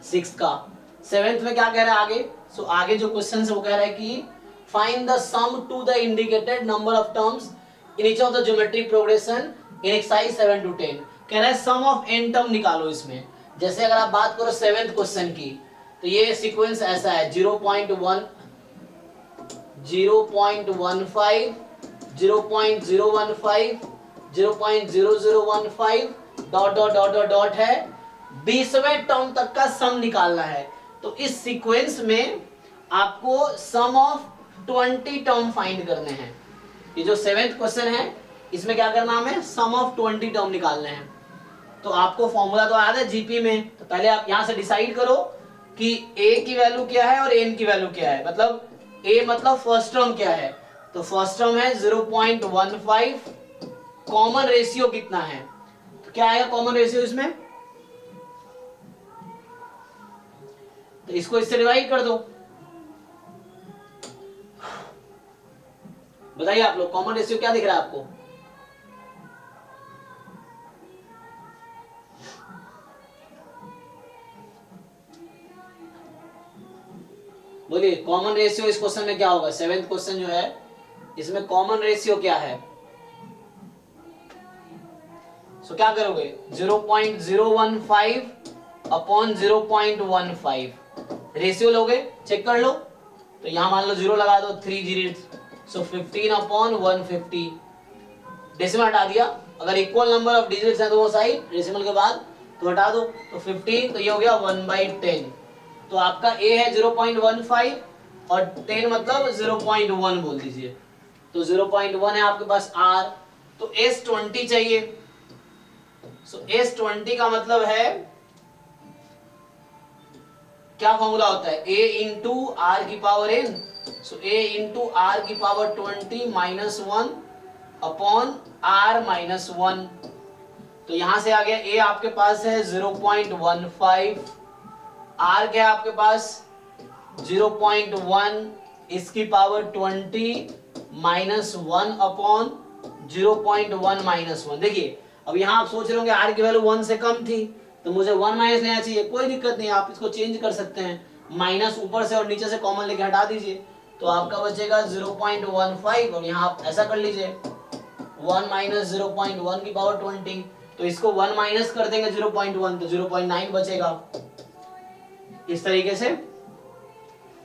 S1: 6 का। 7th में क्या कह रहा है आगे, सो आगे जो क्वेश्चन है वो कह रहा है कि find the sum to the indicated number of terms in each of the geometric progression in exercise 7 to 10, कह रहा है सम ऑफ n टर्म निकालो इसमें। जैसे अगर आप बात करो 7th क्वेश्चन की, तो ये सीक्वेंस ऐसा है 0.1 0.15 0.015 0.0015 dot dot dot dot dot है, 20वें टर्म तक का सम निकालना है। तो इस सीक्वेंस में आपको सम ऑफ 20 टर्म फाइंड करने हैं। ये जो 7th क्वेश्चन है इसमें क्या करना हमें, सम ऑफ 20 टर्म निकालने हैं। तो आपको फॉर्मूला तो याद है जीपी में, तो पहले आप यहां से डिसाइड करो कि a की वैल्यू क्या है और n की वैल्यू क्या है, मतलब a मतलब फर्स्ट टर्म क्या है, तो फर्स्ट टर्म है 0.15, कॉमन रेशियो कितना है, तो क्या आएगा कॉमन रेशियो इसमें, तो इसको इससे डिवाइड कर दो। बताइए आप लोग कॉमन रेशियो क्या दिख रहा है आपको, बोलिए कॉमन रेशियो इस क्वेश्चन में क्या होगा। 7th क्वेश्चन जो है इसमें कॉमन रेशियो क्या है, सो क्या करोगे 0.015 अपॉन 0.15 रेशियो लोगे, चेक कर लो, तो यहां मान लो 0 लगा दो, 3 जीरो, सो 15 अपॉन 150, डेसिमल हटा दिया, अगर इक्वल नंबर ऑफ डिजिट्स है तो वो साइड डेसिमल के बाद तो हटा दो, तो 15, तो ये हो गया 1/10, तो आपका a है 0.15 और 10 मतलब 0.1 बोल दीजिए, तो 0.1 है आपके पास r, तो s20 चाहिए, सो s20 का मतलब है क्या फॉर्मूला होता है, a इंटू r की power n, so a into r की पावर 20 -1 अपॉन r -1, तो यहां से आ गया a आपके पास है 0.15, r क्या है आपके पास 0.1, इसकी पावर 20 माइनस 1 अपॉन 0.1 माइनस 1। देखिए अब यहां आप सोच रहे होंगे r की वैल्यू 1 से कम थी तो मुझे 1 माइनस लेना चाहिए, कोई दिक्कत नहीं, आप इसको चेंज कर सकते हैं, माइनस ऊपर से और नीचे से कॉमन लेके हटा दीजिए, तो आपका बचेगा 0.15 और यहाँ आप ऐसा कर लीजिए 1 माइनस 0.1 की पावर 20, तो इसको 1 माइनस कर देंगे 0.1 तो 0.9 बचेगा, इस तरीके से।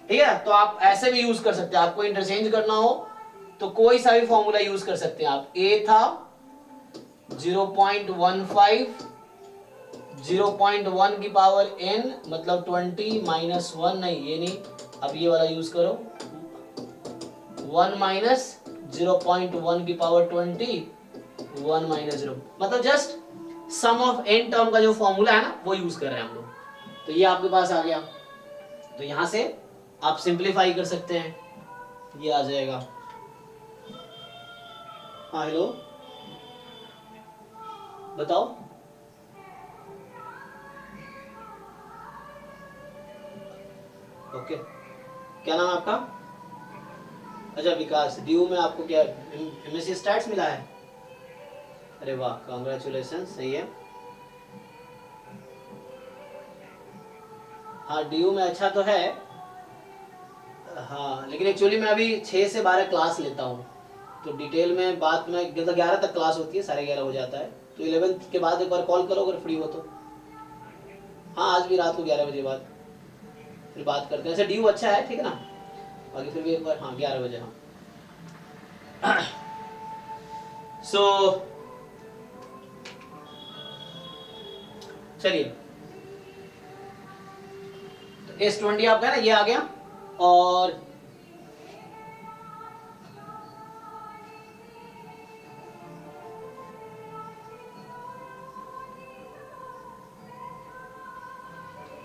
S1: ठीक है, तो आप ऐसे भी यूज कर सकते हैं, आपको इंटरचेंज करना हो तो कोई सा भी फॉर्मूला यूज कर सकते हैं आप। a था 0.15, 0.1 की पावर n मतलब 20 माइनस 1, नहीं ये नहीं, अब ये वाला यूज करो 1 माइनस 0.1 की पावर 20, 1 माइनस 0 मतलब just sum of n term का जो फॉर्मूला है ना वो यूज कर रहे हैं हम लोग, तो ये आपके पास आ गया, तो यहां से आप सिंप्लीफाई कर सकते हैं, ये आ जाएगा। हाँ हेलो बताओ, ओके क्या नाम है आपका? अच्छा विकास, ड्यू में आपको क्या एमएससी स्टैट्स मिला है? अरे वाह कांग्रेचुलेशन, सही है। हाँ ड्यू में अच्छा तो है, हाँ लेकिन एक्चुअली मैं अभी 6 से 12 क्लास लेता हूँ, तो डिटेल में बात में 11 तक क्लास होती है, 11:30 हो जाता है, तो 11 के बाद एक बार कॉल करो अगर फ्री हो तो। हाँ आज भी रात को 11 बजे बाद फिर बात करते हैं, ऐसे ड्यू अच्छा है ठीक है ना, बाकी फिर भी एक बार हाँ 11 बजे हाँ। सो चलिए S20 आपका है ना, ये आ गया, और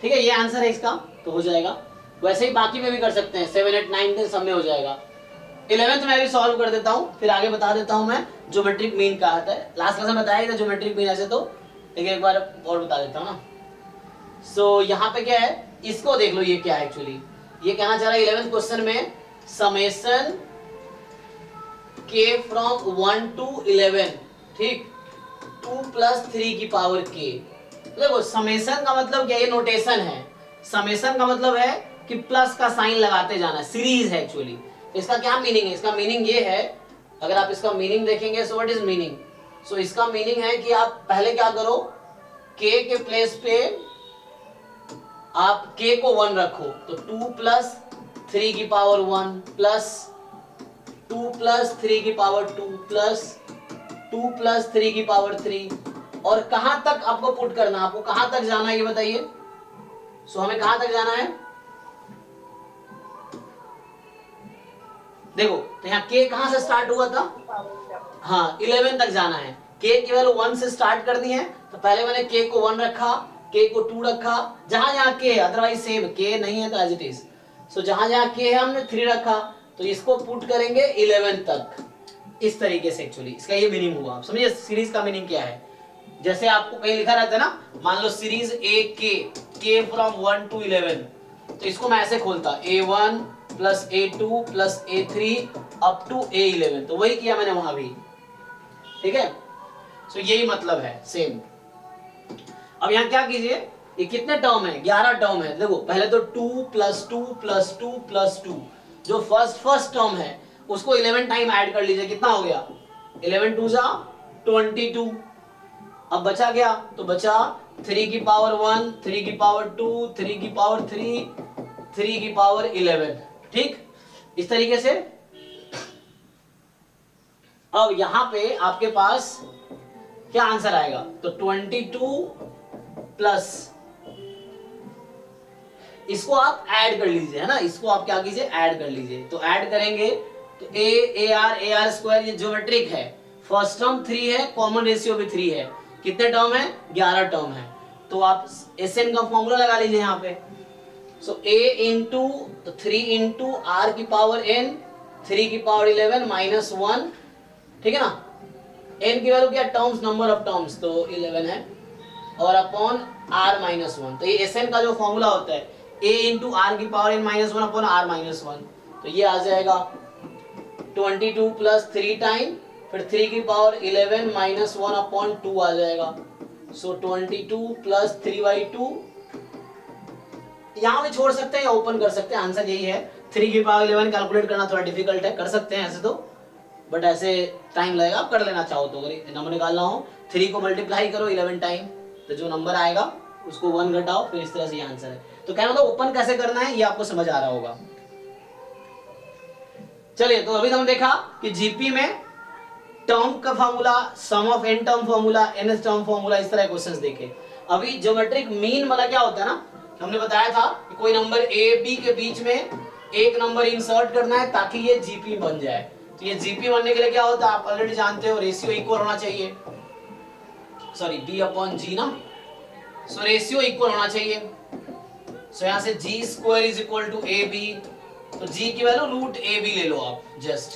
S1: ठीक है ये आंसर है इसका, तो हो जाएगा। वैसे ही बाकी में भी कर सकते हैं, 7, 8, 9 10 सब में हो जाएगा। 11th में भी सॉल्व कर देता हूँ, फिर आगे बता देता हूँ मैं ज्योमेट्रिक मीन का आता है, लास्ट क्लास में बताया था ज्योमेट्रिक मीन ऐसे, तो लेकिन एक बार और बता देता हूँ ना। सो यहाँ पे क्या है, इसको देख लो, ये क्या है एक्चुअली, ये कहना चाह रहा है 11th क्वेश्चन में समेशन k फ्रॉम 1 to 11, ठीक 2 + 3 की पावर k। देखो समेशन का मतलब क्या, ये नोटेशन है, समेशन का मतलब है कि प्लस का साइन लगाते जाना, सीरीज है एक्चुअली। इसका क्या मीनिंग है, इसका मीनिंग ये है, अगर आप इसका मीनिंग देखेंगे, सो व्हाट इज मीनिंग, सो इसका मीनिंग है कि आप पहले क्या करो, k के प्लेस पे आप k को 1 रखो, तो 2 + 3 की पावर 1 प्लस 2 + 3 की पावर 2 प्लस 2 + 3 की पावर 3, और कहां तक आपको पुट करना, आपको कहां तक जाना है ये बताइए। सो हमें कहां तक जाना है, देखो तो यहाँ k कहां से स्टार्ट हुआ था, हाँ 11 तक जाना है, k की वैल्यू 1 से स्टार्ट करनी है, तो पहले मैंने k को 1 रखा, k को 2 रखा, जहां जहां k है, अदरवाइज सेम k नहीं है तो एज इट इज, सो जहां जहां k है हमने 3 रखा, तो इसको पुट करेंगे 11 तक, इस तरीके से एक्चुअली इसका ये मीनिंग हुआ। आप समझिए सीरीज का मीनिंग क्या है, जैसे आपको कहीं लिखा रहता है ना, मान लो सीरीज k फ्रॉम 1 to 11, तो इसको मैं ऐसे खोलता A1 + A2 + A3 up to A11, तो वही किया मैंने वहां भी, ठीक है। सो यही मतलब है सेम। अब यहाँ क्या कीजिए, ये कितने टर्म है, 11 टर्म है। देखो पहले तो 2 + 2 + 2 + 2, जो फर्स्ट टर्म है उसको 11 टाइम ऐड कर लीजिए, कितना हो गया 11 2 जा 22, अब बचा गया, तो बचा 3 की पावर 1, 3 की पावर 2, 3 की पावर 3, 3 की पावर 11, ठीक इस तरीके से। अब यहां पे आपके पास क्या आंसर आएगा, तो 22 प्लस इसको आप ऐड कर लीजिए, है ना, इसको आप क्या कीजिए ऐड कर लीजिए, तो ऐड करेंगे तो AR² ये ज्योमेट्रिक है, फर्स्ट टर्म 3 है, कॉमन रेशियो भी 3 है, कितने टर्म है 11 टर्म है, तो आप SN का फॉर्मूला लगा लीजिए यहाँ पे। सो A इंटू 3 इंटू R की पावर N, 3 की पावर 11 -1, ठीक है ना, n की वैल्यू क्या, टर्म्स, नंबर ऑफ टर्म्स, तो 11 है, और अपॉन r-1। तो ये Sn का जो फॉर्मूला होता है a इंटू आर की पावर n-1 अपॉन r-1, तो ये आ जाएगा 22 प्लस 3 टाइम, फिर 3 की पावर 11 माइनस 1 अपॉन 2 आ जाएगा। सो 22 प्लस 3/2, यहाँ भी छोड़ सकते हैं या ओपन कर सकते हैं, आंसर यही है। 3 की पावर 11 कैलकुलेट करना थोड़ा डिफिकल्ट है, कर सकते हैं ऐसे तो, बट ऐसे टाइम लगेगा, आप कर लेना चाहो तो। अगर नंबर निकालना हो 3 को मल्टीप्लाई करो 11 टाइम, तो जो नंबर आएगा उसको 1 घटाओ, फिर इस तरह से ये आंसर है। तो कहना मतलब ओपन कैसे करना है ये आपको समझ आ रहा होगा। चलिए, तो अभी हमने देखा कि जीपी में टर्म का formula, sum of n term formula, nth term formula, इस तरह क्वेश्चंस देखे। अभी ज्योमेट्रिक मीन वाला क्या होता है ना, हमने बताया था कि कोई नंबर a b के बीच में एक नंबर इंसर्ट करना है ताकि ये जीपी बन जाए। तो ये जीपी बनने के लिए क्या होता है आप ऑलरेडी जानते हो, रेशियो इक्वल होना चाहिए, सॉरी b अपॉन g ना, सो रेशियो इक्वल होना चाहिए। सो यहाँ से g square is equal to a b, तो g की वैल्यू रूट ए बी ले लो आप जस्ट,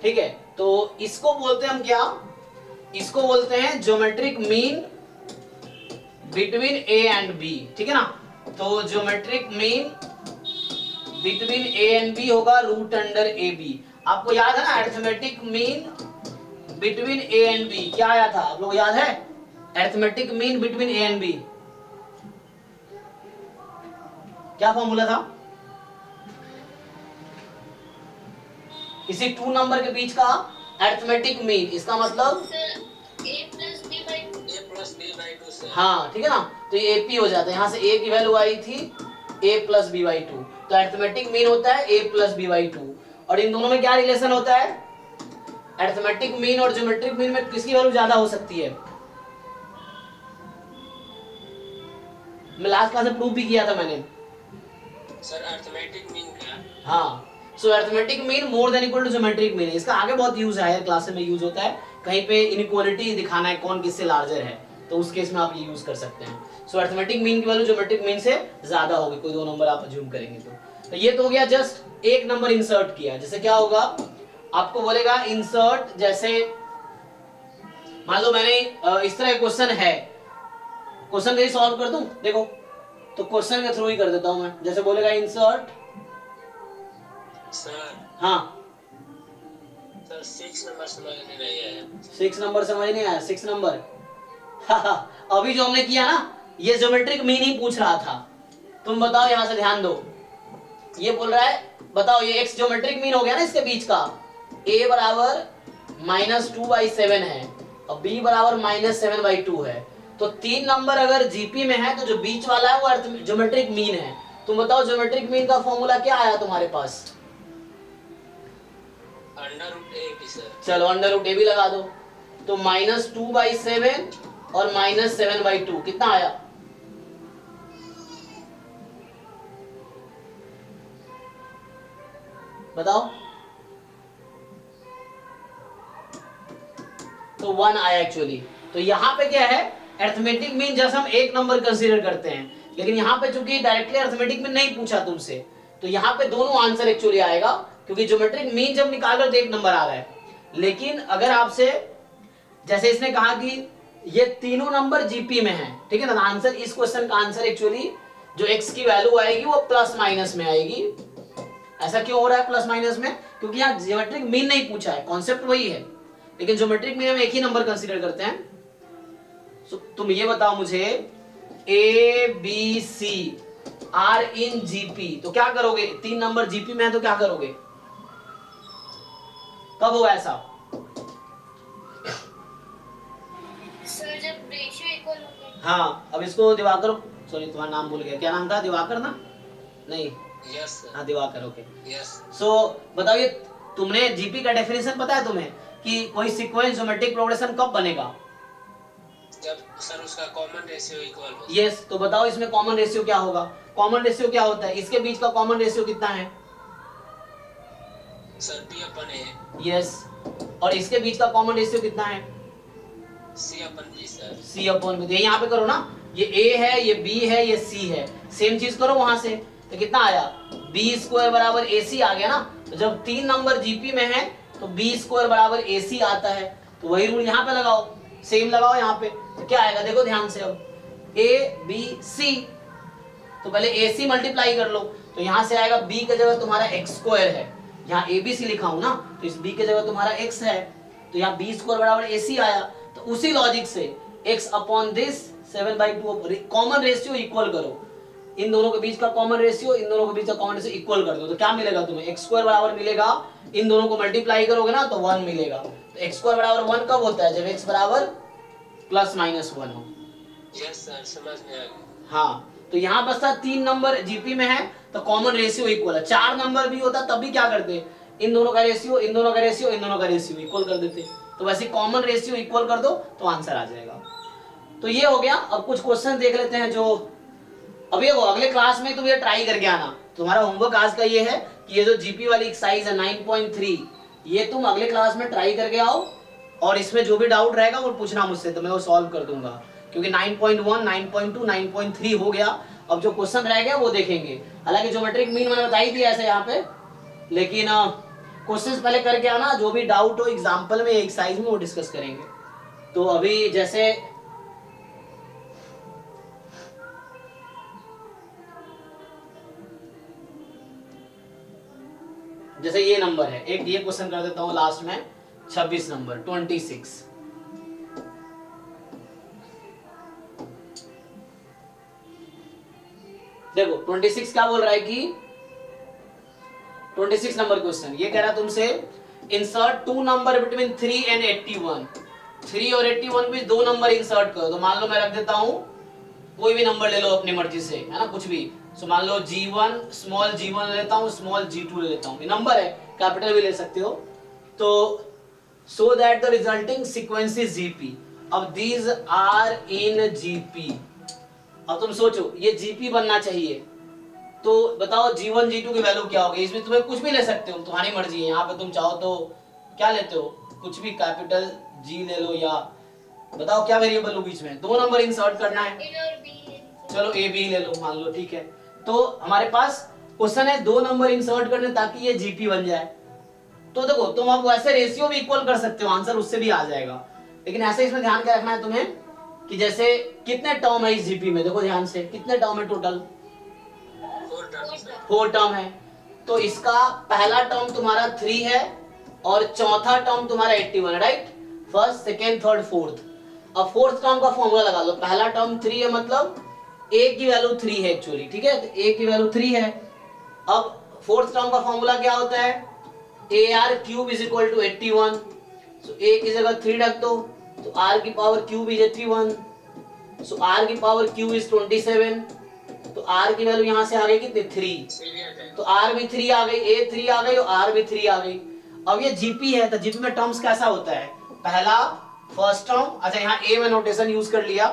S1: ठीक है। तो इसको बोलते हैं हम क्या, इसको बोलते हैं geometric mean between a and b, ठीक है ना। तो geometric mean between a and b होगा रूट अंडर ए बी। आपको याद है ना arithmetic mean between a and b क्या आया था, आप लोग याद है, arithmetic mean between a and b क्या फॉर्मूला था, किसी टू नंबर के बीच का अरिथमेटिक मीन, इसका मतलब
S3: a+b/2 से।
S1: हाँ ठीक है ना, तो ये AP हो जाता है, यहाँ से a की वैल्यू आई थी a+b/2, तो अरिथमेटिक मीन होता है a+b/2। और इन दोनों में क्या रिलेशन होता है, अरिथमेटिक मीन और ज्योमेट्रिक मीन में किसकी वैल्यू ज्यादा हो सकती है, मैं लास्ट क्लास में प्रूव भी किया था मैंने
S3: सर अरिथमेटिक मीन क्या,
S1: हाँ। So arithmetic mean more than equal to geometric mean, इसका आगे बहुत यूज है, क्लास में यूज होता है, कहीं पे इनइक्वालिटी दिखाना है कौन किससे लार्जर है, तो उस केस में आप ये यूज कर सकते हैं। सो अरिथमेटिक मीन की वैल्यू ज्योमेट्रिक मीन से ज्यादा होगी, कोई दो नंबर आप अज्यूम करेंगे तो ये तो हो गया जस्ट एक नंबर इंसर्ट किया। जैसे क्या होगा, आपको बोलेगा इंसर्ट, जैसे मान लो मैंने इस तरह क्वेश्चन है, क्वेश्चन कैसे सॉल्व कर दूं, देखो तो क्वेश्चन के थ्रू ही कर देता हूं मैं। जैसे बोलेगा इंसर्ट,
S3: सर
S1: हाँ
S3: सर 6 नंबर समझ नहीं रही है,
S1: 6 नंबर समझ नहीं आया, 6 नंबर अभी जो हमने किया ना ये ज्योमेट्रिक मीन ही पूछ रहा था, तुम बताओ, यहां से ध्यान दो, ये बोल रहा है बताओ ये x ज्योमेट्रिक मीन हो गया ना इसके बीच का, a बराबर -2/7 है और b बराबर -7/2 है, तो 3 नंबर अगर जीपी में है तो जो बीच वाला है वो ज्योमेट्रिक मीन है। तुम बताओ ज्योमेट्रिक मीन का फॉर्मूला क्या आया तुम्हारे पास,
S3: √a सर।
S1: चलो √a भी लगा दो, तो -2/7 और -7/2 कितना आया, बताओ, तो 1 आया एक्चुअली। तो यहाँ पे क्या है, अरिथमेटिक मीन जैसे हम एक नंबर कंसीडर करते हैं, लेकिन यहाँ पे चूंकि डायरेक्टली अरिथमेटिक मीन नहीं पूछा तुमसे, तो यहाँ पे दोनों आंसर एक्चुअली आएगा, क्योंकि ज्योमेट्रिक मीन जब निकाल रहे हो तो एक नंबर आ रहा है। लेकिन अगर आपसे जैसे इसने कहा कि ये तीनों नंबर जीपी में है, ठीक है ना, आंसर इस क्वेश्चन का आंसर एक्चुअली जो x की वैल्यू आएगी वो प्लस माइनस में आएगी। ऐसा क्यों हो रहा है प्लस माइनस में, क्योंकि यहाँ ज्योमेट्रिक मीन नहीं पूछा है, कॉन्सेप्ट वही है, लेकिन ज्योमेट्रिक मीन में एक ही नंबर कंसीडर करते हैं। तो तुम ये बताओ मुझे a b c are in GP, तो क्या करोगे, 3 नंबर जीपी में है तो क्या करोगे, कब होगा ऐसा,
S2: सर जब रेशियो इक्वल होंगे।
S1: हाँ। अब इसको दिवाकर, सॉरी तुम्हारा नाम भूल गया, क्या नाम था, दिवाकर ना, नहीं
S3: यस सर।
S1: हाँ दिवाकर, ओके।
S3: यस
S1: सो बताओ ये तुमने जीपी का डेफिनेशन पता है तुम्हें कि कोई सीक्वेंस ज्योमेट्रिक प्रोग्रेशन कब बनेगा,
S3: जब सर उसका कॉमन रेशियो इक्वल हो।
S1: यस। तो बताओ इसमें कॉमन रेशियो क्या होगा, कॉमन रेशियो क्या होता है, इसके बीच का कॉमन रेशियो कितना है,
S3: सर p/a।
S1: यस। और इसके बीच का कॉमन रेशियो कितना है,
S3: c/b सर।
S1: c/b। यहाँ पे करो ना, ये a है, ये b है, ये c है, सेम चीज करो वहां से, तो कितना आया, b² बराबर ac आ गया ना। तो जब 3 नंबर जीपी में है तो b² बराबर ac आता है। तो वही रूल यहाँ पे लगाओ, सेम लगाओ यहाँ पे। तो क्या आएगा देखो ध्यान से, अब ABC, तो पहले AC मल्टीप्लाई कर लो, तो यहाँ से आएगा B की जगह तुम्हारा x स्क्वायर है, यहाँ ABC लिखा हूं ना, तो इस B की जगह तुम्हारा x है, तो यहाँ B स्क्वायर बराबर AC आया। तो उसी लॉजिक से x upon this 7/2 common ratio equal करो, इन दोनों के बीच का कॉमन रेशियो, इन दोनों के बीच का कॉमन रेशियो इक्वल कर दो, तो क्या मिलेगा तुम्हें, x स्क्वायर बराबर मिलेगा, इन दोनों को मल्टीप्लाई करोगे ना तो 1 मिलेगा। तो x स्क्वायर बराबर 1 कब होता है, जब x बराबर ±1 हो।
S3: यस सर, समझ में आ गया।
S1: हाँ, तो यहाँ बस 3 नंबर जीपी में है तो कॉमन रेशियो इक्वल है, 4 नंबर भी होता तब भी क्या करते, इन दोनों का रेशियो, इन दोनों का रेशियो, इन दोनों का रेशियो इक्वल कर देते। तो वैसे कॉमन रेशियो इक्वल कर दो तो आंसर आ जाएगा। तो ये हो गया। अब कुछ क्वेश्चन देख लेते हैं जो अब ये अगले क्लास में तुम ये ट्राई करके आना। तुम्हारा होमवर्क आज का ये है कि ये जो जीपी वाली एक्सरसाइज है 9.3, ये तुम अगले क्लास में ट्राई करके आओ, और इसमें जो भी डाउट रहेगा वो पूछना मुझसे, तो मैं वो सॉल्व कर दूंगा। क्योंकि 9.1, 9.2, 9.3 हो गया, अब जो क्वेश्चन रह गया वो देखेंगे। हालांकि ज्योमेट्रिक मीन मैंने बताई थी ऐसे यहाँ पे, लेकिन क्वेश्चंस पहले करके आना, जो भी डाउट हो एग्जाम्पल में, एक्सरसाइज में, वो डिस्कस करेंगे। तो अभी जैसे ये नंबर है, एक ये क्वेश्चन कर देता हूं लास्ट में, 26 नंबर 26। देखो 26 क्या बोल रहा है कि 26 नंबर क्वेश्चन ये कह रहा है तुमसे, इंसर्ट 2 नंबर बिटवीन 3 एंड 81। 3 और 81 में 2 नंबर इंसर्ट करो। तो मान लो मैं रख देता हूं, कोई भी नंबर ले लो अपनी मर्जी से, है ना, कुछ भी। सो मान लो G1, स्मॉल G1 लेता हूं, स्मॉल G2 ले लेता हूं, ये नंबर है, कैपिटल भी ले सकते हो। तो so that the resulting sequence is GP। अब दीज आर इन GP। अब तुम सोचो ये GP बनना चाहिए, तो बताओ G1 G2 की वैल्यू क्या होगी। इसमें तुम्हें कुछ भी ले सकते हो, तुम्हारी मर्जी है। यहाँ पे तुम चाहो तो क्या लेते हो, कुछ भी, कैपिटल G ले लो, या बताओ क्या वेरिएबल हो बीच में, 2 नंबर इंसर्ट करना है। चलो A B ले लो, मान लो, ठीक है। तो हमारे पास क्वेश्चन है 2 नंबर इंसर्ट करने ताकि ये GP बन जाए। तो देखो तुम अब वैसे रेशियो भी इक्वल कर सकते हो, आंसर उससे भी आ जाएगा। लेकिन ऐसे इसमें ध्यान क्या रखना है तुम्हें कि जैसे कितने टर्म है इस जीपी में, देखो ध्यान से, कितने टर्म है टोटल, 4 टर्म है। तो इसका पहला टर्म तुम्हारा 3 है और चौथा टर्म तुम्हारा 81 है, right. First, second, third, fourth. अब फोर्थ टर्म का फॉर्मूला लगा लो। पहला टर्म 3 है, मतलब a की वैल्यू 3 है एक्चुअली, ठीक है, तो a की वैल्यू 3 है। अब फोर्थ टर्म का फॉर्मूला क्या होता है, AR cube is equal to 81। So a की जगह 3 रख दो, तो r की power cube is 81, so r की पावर क्यूब इज 27। तो r की वैल्यू यहाँ से आ गई कितनी, 3, तो r भी 3 आ गई, a 3 आ गई और r भी 3 आ गई। अब ये जीपी है, तो जीपी में टर्म्स कैसा होता है, पहला फर्स्ट टर्म, अच्छा यहाँ a में नोटेशन यूज कर लिया,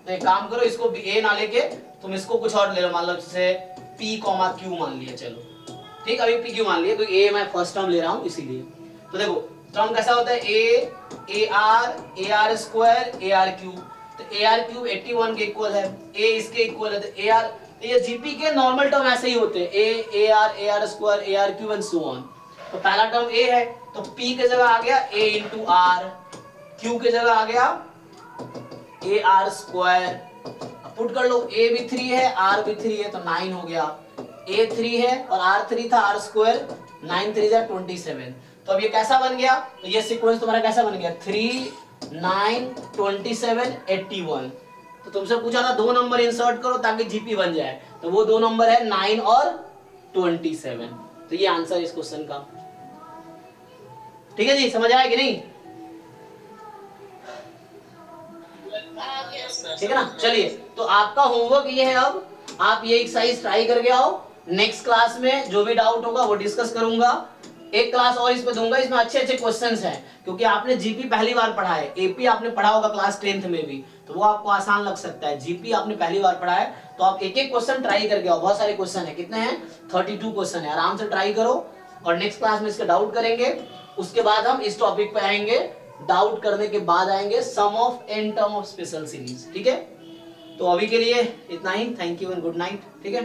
S1: तो एक काम करो, इसको a ना लेके तुम इसको कुछ और ले लो, मान लो जैसे p, q मान लिया, चलो ठीक, अभी p q मान लिया, क्योंकि a मैं फर्स्ट टर्म ले रहा हूँ इसीलिए। तो देखो टर्म कैसा होता है, AR स्क्वायर AR क्यूब, तो AR क्यूब 81 के इक्वल है, a इसके इक्वल है, तो AR, तो ये जीपी के नॉर्मल टर्म ऐसे ही होते हैं, AR square AR cube and so on. तो पहला टर्म a है, तो p के जगह आ गया a इंटू r, q के जगह आ गया AR स्क्वायर। पुट कर लो, a भी 3 है, r भी 3 है, तो 9 हो गया। a 3 है और r 3 था, r स्क्वायर, 9 3 जा 27। तो अब ये कैसा बन गया, तो ये सीक्वेंस तुम्हारा कैसा बन गया, 3 9 27 81। तो तुमसे पूछा था 2 नंबर इंसर्ट करो ताकि जीपी बन जाए, तो वो 2 नंबर है 9 और 27। तो ये आंसर इस क्वेश्चन का, ठीक है जी, समझ आया कि नहीं, ठीक है ना। चलिए, तो आपका होमवर्क ये है, अब आप ये एक्सरसाइज ट्राई करके आओ। नेक्स्ट क्लास में जो भी डाउट होगा वो डिस्कस करूंगा, एक क्लास और इस पे दूंगा, इसमें अच्छे अच्छे क्वेश्चंस हैं, क्योंकि आपने जीपी पहली बार पढ़ा है, एपी आपने पढ़ा होगा क्लास 10th में भी, तो वो आपको आसान लग सकता है। जीपी आपने पहली बार पढ़ा है, तो आप एक एक क्वेश्चन ट्राई करके आओ। बहुत सारे क्वेश्चन है, कितने हैं, 32 क्वेश्चन है, आराम से ट्राई करो, और नेक्स्ट क्लास में इसका डाउट करेंगे। उसके बाद हम इस टॉपिक पे आएंगे, डाउट करने के बाद आएंगे sum of n term of special series, ठीक है। तो अभी के लिए इतना ही, thank you and good night, ठीक है।